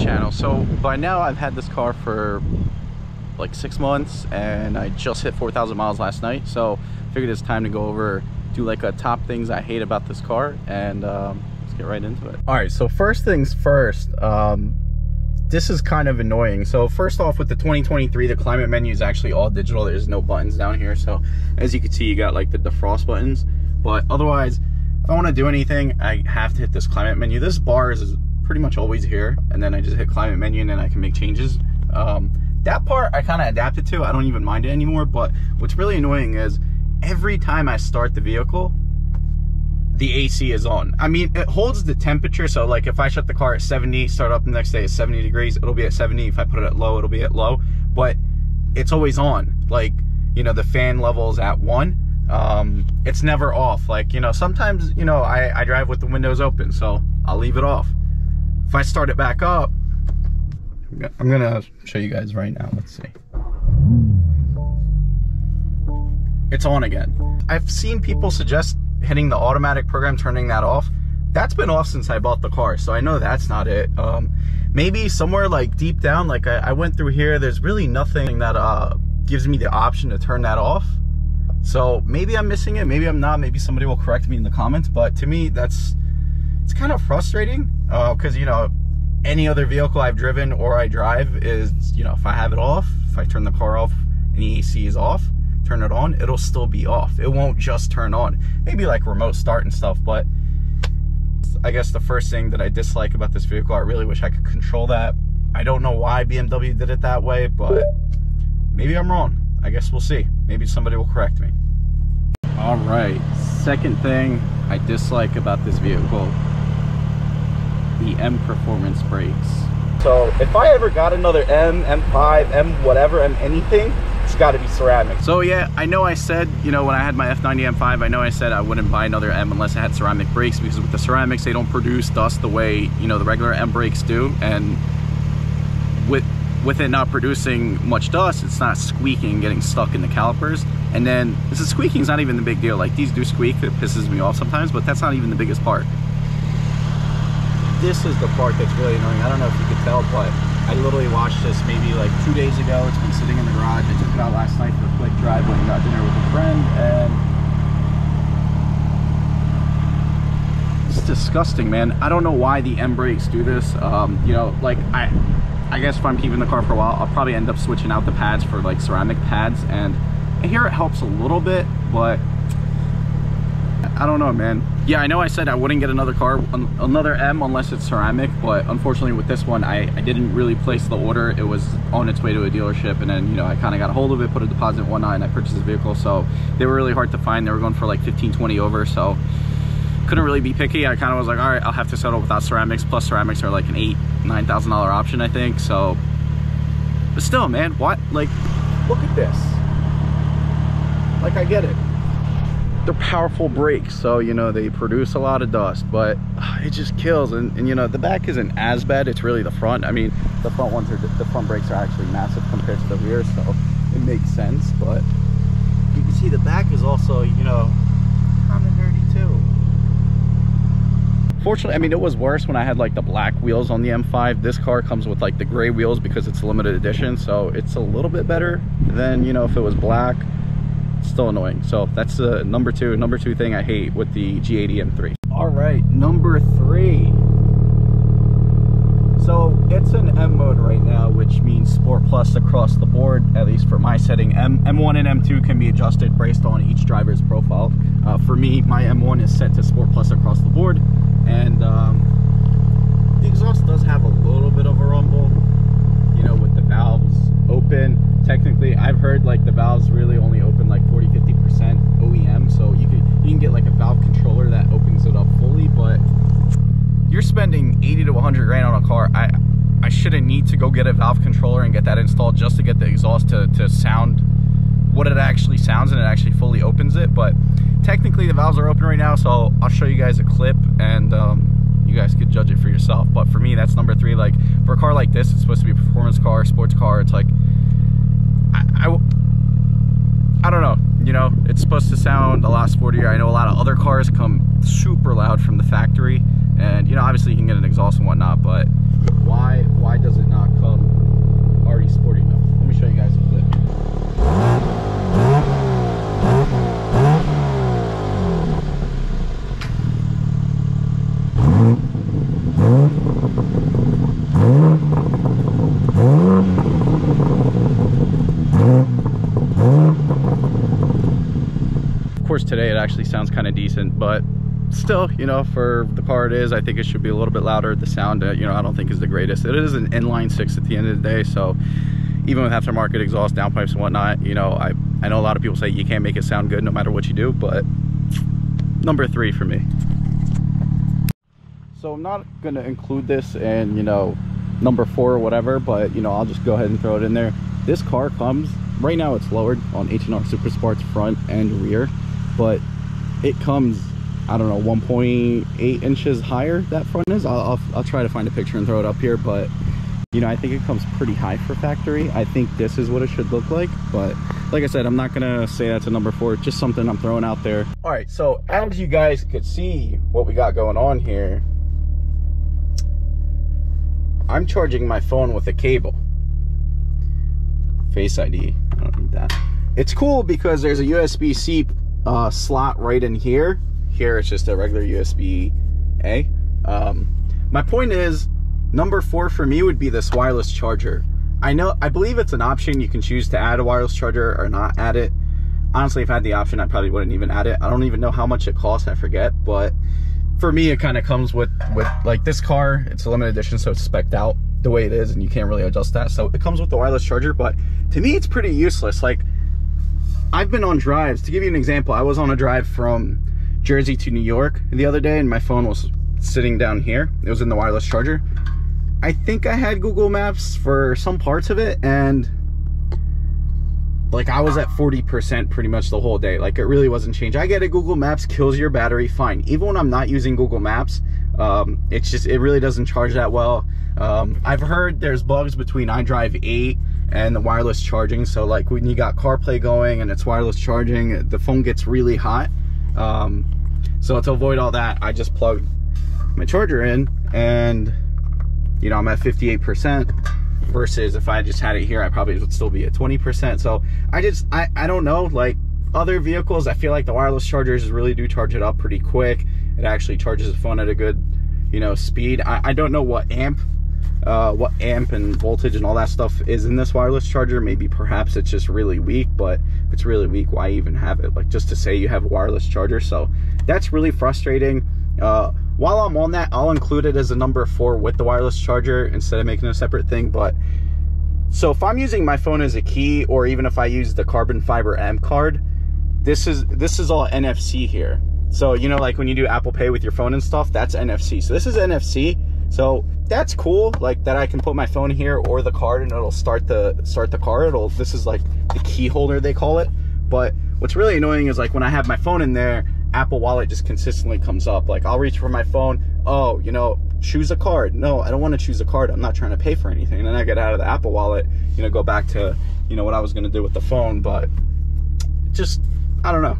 channel. So by now I've had this car for like 6 months and I just hit 4,000 miles last night, so I figured it's time to go over, do like a top things I hate about this car, and let's get right into it. All right, so first things first, this is kind of annoying. So first off, with the 2023, the climate menu is actually all digital. There's no buttons down here, so as you can see, you got like the defrost buttons, but otherwise if I want to do anything, I have to hit this climate menu. This bar is pretty much always here, and then I just hit climate menu and then I can make changes. That part I kind of adapted to. I don't even mind it anymore, but what's really annoying is every time I start the vehicle, the AC is on. I mean, it holds the temperature, so like if I shut the car at 70, start up the next day at 70 degrees, it'll be at 70. If I put it at low, it'll be at low, but it's always on. Like, you know, the fan level's at 1. It's never off. Like, you know, sometimes, you know, I drive with the windows open, so I'll leave it off. If I start it back up, I'm gonna show you guys right now. Let's see. It's on again. I've seen people suggest hitting the automatic program, turning that off. That's been off since I bought the car, so I know that's not it. Maybe somewhere like deep down, like I went through here, there's really nothing that gives me the option to turn that off. So maybe I'm missing it, maybe I'm not, maybe somebody will correct me in the comments, but to me, it's kind of frustrating, because, you know, any other vehicle I've driven or I drive is, you know, if I have it off, if I turn the car off and the AC is off, turn it on, it'll still be off. It won't just turn on. Maybe like remote start and stuff, but I guess the first thing that I dislike about this vehicle, I really wish I could control that. I don't know why BMW did it that way, but maybe I'm wrong. I guess we'll see. Maybe somebody will correct me. All right, second thing I dislike about this vehicle, the M Performance brakes. So if I ever got another M, M5, M whatever, M anything, it's got to be ceramic. So yeah, I know I said, you know, when I had my F90 M5, I know I said I wouldn't buy another M unless it had ceramic brakes, because with the ceramics, they don't produce dust the way, you know, the regular M brakes do. And with it not producing much dust, it's not squeaking, getting stuck in the calipers. And then the squeaking is not even the big deal. Like, these do squeak, it pisses me off sometimes, but that's not even the biggest part. This is the part that's really annoying. I don't know if you could tell, but I literally watched this maybe like 2 days ago. It's been sitting in the garage. I took it out last night for a quick drive, went and got dinner with a friend, and it's disgusting, man. I don't know why the M brakes do this. You know, like I guess if I'm keeping the car for a while, I'll probably end up switching out the pads for like ceramic pads, and here it helps a little bit, but I don't know, man. Yeah, I know I said I wouldn't get another car, another M, unless it's ceramic, but unfortunately with this one, I didn't really place the order. It was on its way to a dealership, and then, you know, I kind of got a hold of it, put a deposit and whatnot, and I purchased this vehicle. So they were really hard to find. They were going for like 15, 20 over, so couldn't really be picky. I kind of was like, all right, I'll have to settle without ceramics. Plus ceramics are like an $8,000 to $9,000 option, I think. So, but still, man, what? Like, look at this. Like, I get it. They're powerful brakes, so, you know, they produce a lot of dust, but it just kills. And you know, the back isn't as bad. It's really the front. I mean, the front ones are, the front brakes are actually massive compared to the rear, so it makes sense. But you can see the back is also, you know, kind of dirty too. Fortunately, I mean, it was worse when I had like the black wheels on the M5. This car comes with like the gray wheels because it's a limited edition, so it's a little bit better than, you know, if it was black. Still annoying. So that's the number two thing I hate with the G80 M3. All right, number 3. So it's an M mode right now, which means Sport Plus across the board, at least for my setting. M1 and M2 can be adjusted based on each driver's profile. For me, my M1 is set to Sport Plus across the board, and the exhaust does have a little bit of a rumble, you know, with the valves open. Technically, I've heard like the valves really only open like 40-50% OEM, so you can get like a valve controller that opens it up fully, but you're spending 80 to 100 grand on a car. I shouldn't need to go get a valve controller and get that installed just to get the exhaust to sound what it actually sounds, and it actually fully opens it. But technically the valves are open right now, so I'll show you guys a clip, and you guys could judge it for yourself. But for me, that's number 3. Like, for a car like this, it's supposed to be a performance car, sports car. It's like, I don't know, you know, it's supposed to sound a lot sportier. I know a lot of other cars come super loud from the factory, and, you know, obviously you can get an exhaust and whatnot, but why still, you know, for the car it is, I think it should be a little bit louder. The sound, you know, I don't think is the greatest. It is an inline 6 at the end of the day, so even with aftermarket exhaust, downpipes and whatnot, you know, I know a lot of people say you can't make it sound good no matter what you do, but number 3 for me. So I'm not going to include this in, you know, number 4 or whatever, but, you know, I'll just go ahead and throw it in there. This car comes, right now it's lowered on H&R Super Sports front and rear, but it comes, I don't know, 1.8 inches higher, that front is. I'll try to find a picture and throw it up here, but, you know, I think it comes pretty high for factory. I think this is what it should look like, but like I said, I'm not gonna say that's a number 4, just something I'm throwing out there. All right, so as you guys could see what we got going on here, I'm charging my phone with a cable. Face ID, I don't need that. It's cool because there's a USB-C slot right in here. Here it's just a regular USB-A. My point is, number 4 for me would be this wireless charger. I believe it's an option. You can choose to add a wireless charger or not add it. Honestly, if I had the option, I probably wouldn't even add it. I don't even know how much it costs, I forget, but for me, it kind of comes with like this car. It's a limited edition, so it's spec'd out the way it is, and you can't really adjust that. So it comes with the wireless charger, but to me, it's pretty useless. Like, I've been on drives. To give you an example, I was on a drive from Jersey to New York the other day, and my phone was sitting down here. It was in the wireless charger. I think I had Google Maps for some parts of it, and like I was at 40% pretty much the whole day. Like, it really wasn't changed. I get it, Google Maps kills your battery, fine. Even when I'm not using Google Maps, it really doesn't charge that well. I've heard there's bugs between iDrive 8 and the wireless charging. So like when you got CarPlay going and it's wireless charging, the phone gets really hot. So to avoid all that, I just plug my charger in, and you know, I'm at 58%. Versus if I just had it here, I probably would still be at 20%. So I don't know, like other vehicles, I feel like the wireless chargers really do charge it up pretty quick. It actually charges the phone at a good, you know, speed. I don't know what amp and voltage and all that stuff is in this wireless charger. Maybe perhaps it's just really weak, but if it's really weak, why even have it? Like, just to say you have a wireless charger. So that's really frustrating. While I'm on that, I'll include it as a number 4 with the wireless charger instead of making a separate thing. But so if I'm using my phone as a key, or even if I use the carbon fiber M card, this is all NFC here. So, you know, like when you do Apple Pay with your phone and stuff, that's NFC. So this is NFC. So that's cool, like that I can put my phone here or the card and it'll start the car. This is like the key holder, they call it. But what's really annoying is like when I have my phone in there, Apple Wallet just consistently comes up. Like, I'll reach for my phone, oh, you know, choose a card. No, I don't want to choose a card. I'm not trying to pay for anything. And then I get out of the Apple Wallet, you know, go back to, you know, what I was going to do with the phone. But just, I don't know.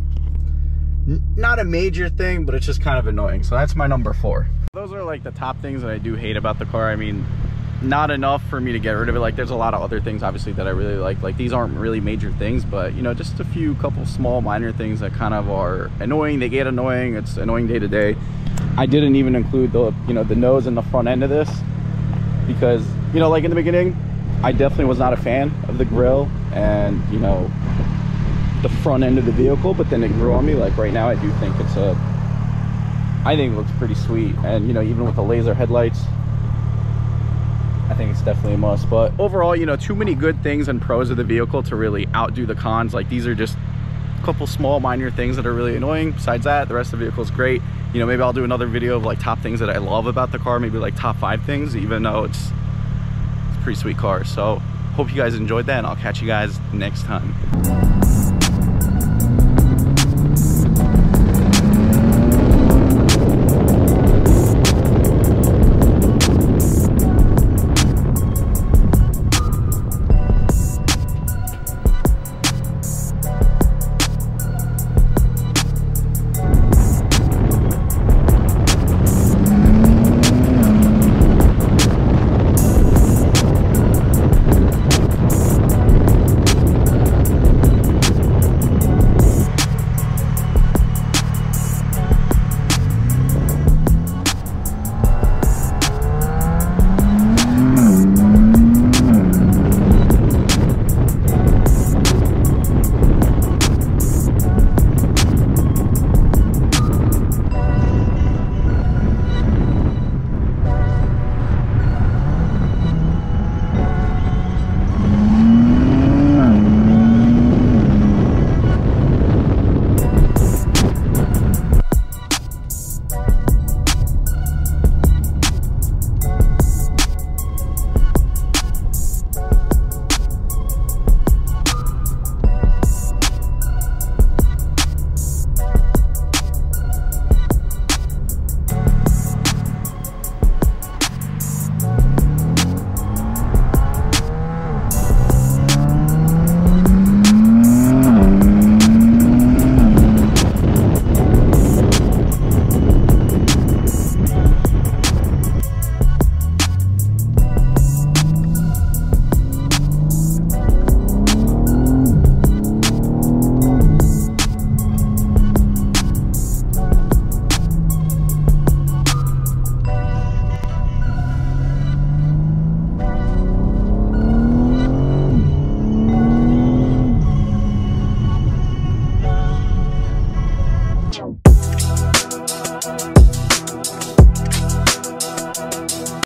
Not a major thing, but it's just kind of annoying. So that's my number 4. Those are like the top things that I do hate about the car. I mean, not enough for me to get rid of it. Like, there's a lot of other things obviously that I really like these aren't really major things, but you know, just a few couple small minor things that kind of are annoying. They get annoying. It's annoying day to day. I didn't even include the, you know, the nose and the front end of this because, you know, like in the beginning, I definitely was not a fan of the grille and, you know, the front end of the vehicle, but then it grew on me. Like right now, I do think I think it looks pretty sweet. And, you know, even with the laser headlights, I think it's definitely a must. But overall, you know, too many good things and pros of the vehicle to really outdo the cons. Like, these are just a couple small minor things that are really annoying. Besides that, the rest of the vehicle is great. You know, maybe I'll do another video of like top things that I love about the car, maybe like top 5 things, even though it's a pretty sweet car. So hope you guys enjoyed that, and I'll catch you guys next time.